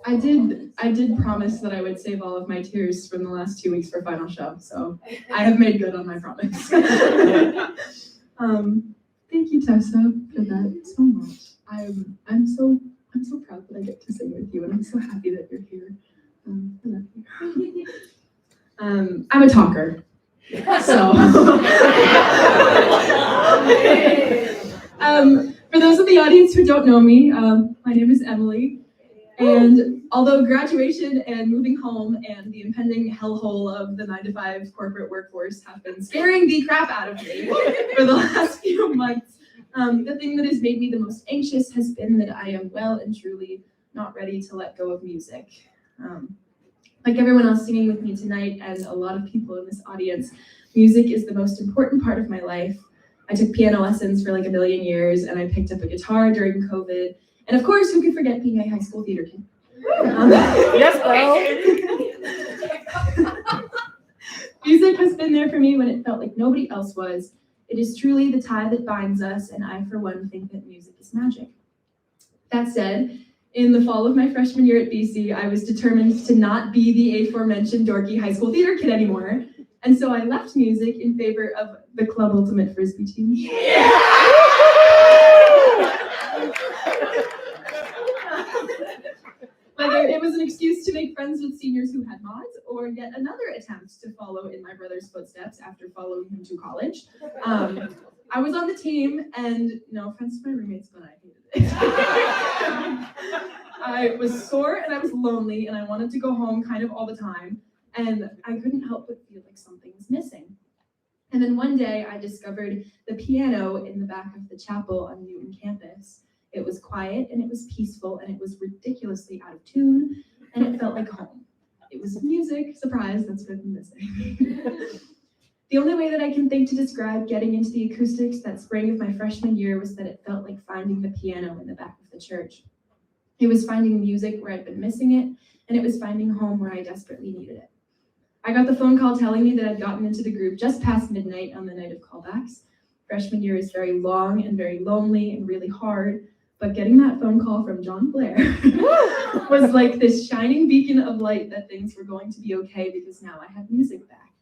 I did promise that I would save all of my tears from the last 2 weeks for final show, so I have made good on my promise. Thank you, Tessa, for that so much. I'm so proud that I get to sing with you, and I'm so happy that you're here. I love you. I'm a talker, so for those of the audience who don't know me, my name is Emily. And although graduation and moving home and the impending hellhole of the 9-to-5 corporate workforce have been scaring the crap out of me for the last few months, the thing that has made me the most anxious has been that I am well and truly not ready to let go of music. Like everyone else singing with me tonight and a lot of people in this audience, music is the most important part of my life. I took piano lessons for like a million years, and I picked up a guitar during COVID. And of course, who could forget being a high school theater kid? Yes, bro. Music has been there for me when it felt like nobody else was. It is truly the tie that binds us, and I, for one, think that music is magic. That said, in the fall of my freshman year at BC, I was determined to not be the aforementioned dorky high school theater kid anymore. And so I left music in favor of the Club Ultimate Frisbee team. Yeah! Whether it was an excuse to make friends with seniors who had mods, or yet another attempt to follow in my brother's footsteps after following him to college, I was on the team, and no offense to my roommates, but I hated it. I was sore and I was lonely, and I wanted to go home kind of all the time, and I couldn't help but feel like something was missing. And then one day I discovered the piano in the back of the chapel on Newton campus. It was quiet and it was peaceful and it was ridiculously out of tune, and it felt like home. It was music, surprise, that's what I'm missing. The only way that I can think to describe getting into the acoustics that spring of my freshman year was that it felt like finding the piano in the back of the church. It was finding music where I'd been missing it, and it was finding home where I desperately needed it. I got the phone call telling me that I'd gotten into the group just past midnight on the night of callbacks. Freshman year is very long and very lonely and really hard, but getting that phone call from John Blair was like this shining beacon of light that things were going to be okay because now I had music back.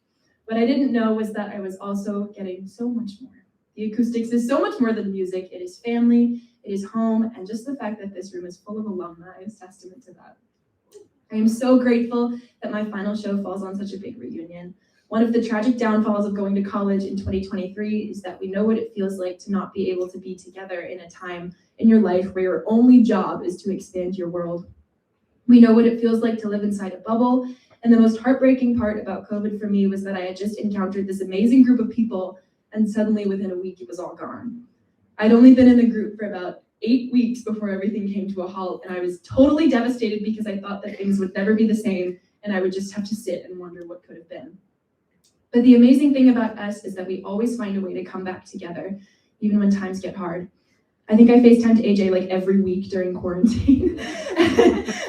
What I didn't know was that I was also getting so much more. The Acoustics is so much more than music. It is family, it is home, and just the fact that this room is full of alumni is testament to that. I am so grateful that my final show falls on such a big reunion. One of the tragic downfalls of going to college in 2023 is that we know what it feels like to not be able to be together in a time in your life where your only job is to expand your world. We know what it feels like to live inside a bubble, and the most heartbreaking part about COVID for me was that I had just encountered this amazing group of people, and suddenly within a week it was all gone. I'd only been in the group for about 8 weeks before everything came to a halt, and I was totally devastated because I thought that things would never be the same, and I would just have to sit and wonder what could have been. But the amazing thing about us is that we always find a way to come back together, even when times get hard. I think I FaceTimed AJ like every week during quarantine.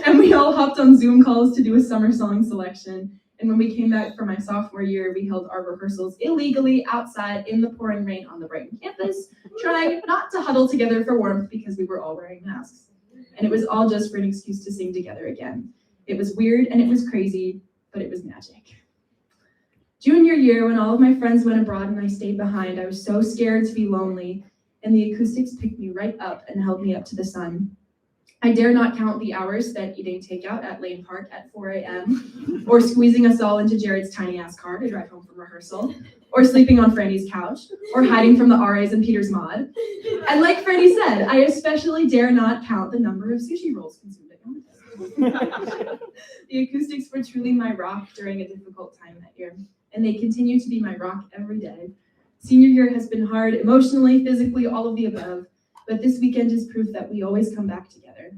And we all hopped on Zoom calls to do a summer song selection. And when we came back for my sophomore year, we held our rehearsals illegally outside in the pouring rain on the Brighton campus, trying not to huddle together for warmth because we were all wearing masks. And it was all just for an excuse to sing together again. It was weird and it was crazy, but it was magic. Junior year, when all of my friends went abroad and I stayed behind, I was so scared to be lonely, and the Acoustics picked me right up and held me up to the sun. I dare not count the hours spent eating takeout at Lane Park at 4 a.m., or squeezing us all into Jared's tiny-ass car to drive home from rehearsal, or sleeping on Franny's couch, or hiding from the RAs in Peter's mod. And like Franny said, I especially dare not count the number of sushi rolls consumed at Yamato. The Acoustics were truly my rock during a difficult time that year, and they continue to be my rock every day. Senior year has been hard, emotionally, physically, all of the above, but this weekend is proof that we always come back together.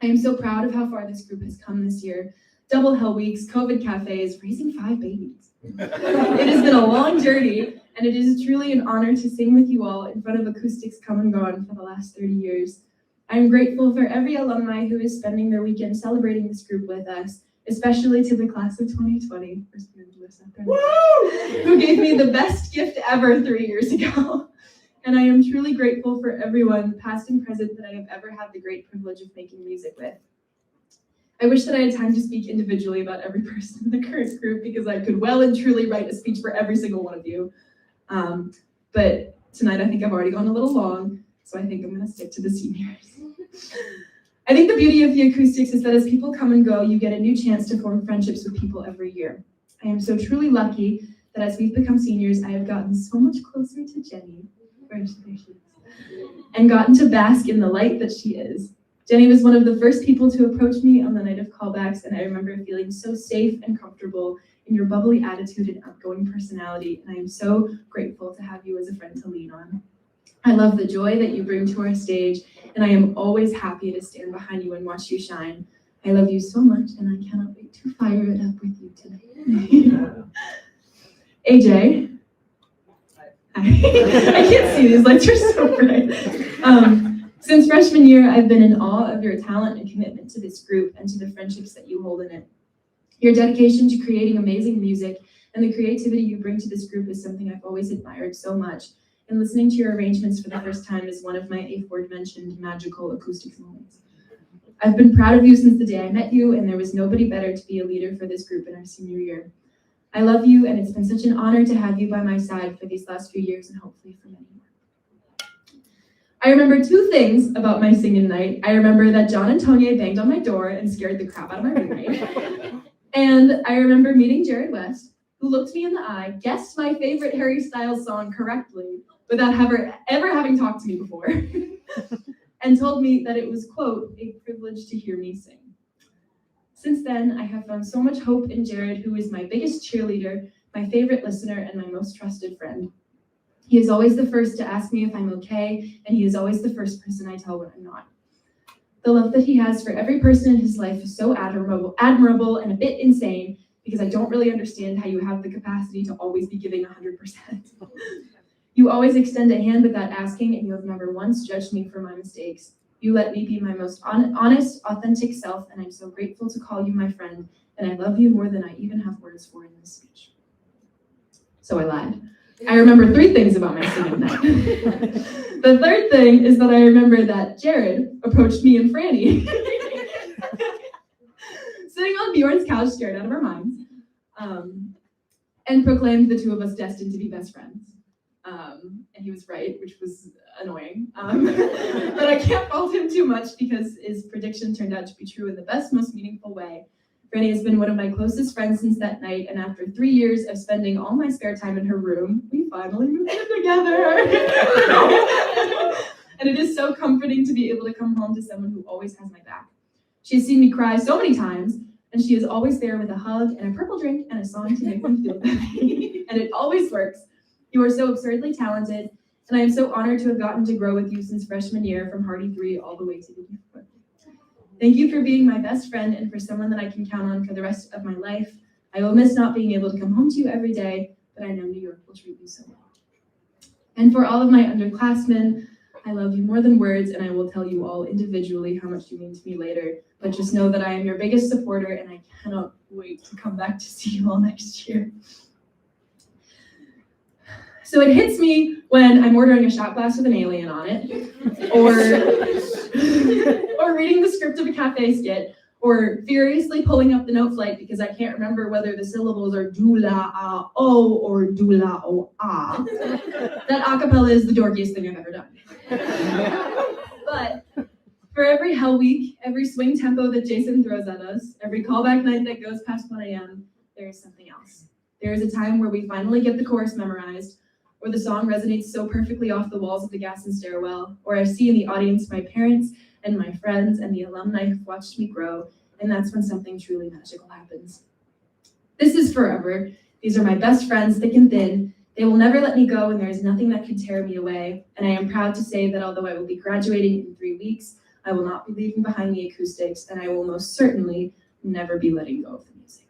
I am so proud of how far this group has come this year. Double hell weeks, COVID cafes, raising 5 babies. It has been a long journey, and it is truly an honor to sing with you all in front of Acoustics come and gone for the last 30 years. I am grateful for every alumni who is spending their weekend celebrating this group with us, especially to the class of 2020, who gave me the best gift ever 3 years ago. and I am truly grateful for everyone, past and present, that I have ever had the great privilege of making music with. I wish that I had time to speak individually about every person in the current group because I could well and truly write a speech for every single one of you. But tonight I think I've already gone a little long, so I think I'm going to stick to the seniors. I think the beauty of the Acoustics is that as people come and go, you get a new chance to form friendships with people every year. I am so truly lucky that as we've become seniors, I have gotten so much closer to Jenny, and gotten to bask in the light that she is. Jenny was one of the first people to approach me on the night of callbacks, and I remember feeling so safe and comfortable in your bubbly attitude and outgoing personality, and I am so grateful to have you as a friend to lean on. I love the joy that you bring to our stage, and I am always happy to stand behind you and watch you shine. I love you so much, and I cannot wait to fire it up with you tonight. AJ. I can't see, these lights are so bright. Since freshman year, I've been in awe of your talent and commitment to this group and to the friendships that you hold in it. Your dedication to creating amazing music and the creativity you bring to this group is something I've always admired so much. And listening to your arrangements for the first time is one of my aforementioned magical acoustics moments. I've been proud of you since the day I met you, and there was nobody better to be a leader for this group in our senior year. I love you, and it's been such an honor to have you by my side for these last few years and hopefully for many more. I remember two things about my singing night. I remember that John and Tonya banged on my door and scared the crap out of my roommate. And I remember meeting Jared West, who looked me in the eye, guessed my favorite Harry Styles song correctly without ever having talked to me before, and told me that it was, quote, a privilege to hear me sing. Since then, I have found so much hope in Jared, who is my biggest cheerleader, my favorite listener, and my most trusted friend. He is always the first to ask me if I'm okay, and he is always the first person I tell when I'm not. The love that he has for every person in his life is so admirable and a bit insane, because I don't really understand how you have the capacity to always be giving 100%. You always extend a hand without asking, and you have never once judged me for my mistakes. You let me be my most honest, authentic self, and I'm so grateful to call you my friend, and I love you more than I even have words for in this speech. So I lied. I remember three things about my singing night. The third thing is that I remember that Jared approached me and Franny, sitting on Bjorn's couch, scared out of our minds, and proclaimed the two of us destined to be best friends. And he was right, which was annoying. But I can't fault him too much because his prediction turned out to be true in the best, most meaningful way. Franny has been one of my closest friends since that night, and after 3 years of spending all my spare time in her room, we finally moved in together. And it is so comforting to be able to come home to someone who always has my back. She has seen me cry so many times, and she is always there with a hug and a purple drink and a song to make me feel better. And it always works. You are so absurdly talented, and I am so honored to have gotten to grow with you since freshman year from Hardy 3 all the way to the youth. Thank you for being my best friend and for someone that I can count on for the rest of my life. I will miss not being able to come home to you every day, but I know New York will treat you so well. And for all of my underclassmen, I love you more than words, and I will tell you all individually how much you mean to me later. But just know that I am your biggest supporter, and I cannot wait to come back to see you all next year. So it hits me when I'm ordering a shot glass with an alien on it, or reading the script of a cafe skit, or furiously pulling up the note flight because I can't remember whether the syllables are do-la-a-o or do-la-o-a. That acapella is the dorkiest thing I've ever done. But for every Hell Week, every swing tempo that Jason throws at us, every callback night that goes past 1 a.m., there is something else. There is a time where we finally get the chorus memorized, or the song resonates so perfectly off the walls of the gas and stairwell, or I see in the audience my parents and my friends and the alumni who've watched me grow, and that's when something truly magical happens. This is forever. These are my best friends, thick and thin. They will never let me go, and there is nothing that can tear me away. And I am proud to say that although I will be graduating in 3 weeks, I will not be leaving behind the Acoustics, and I will most certainly never be letting go of the music.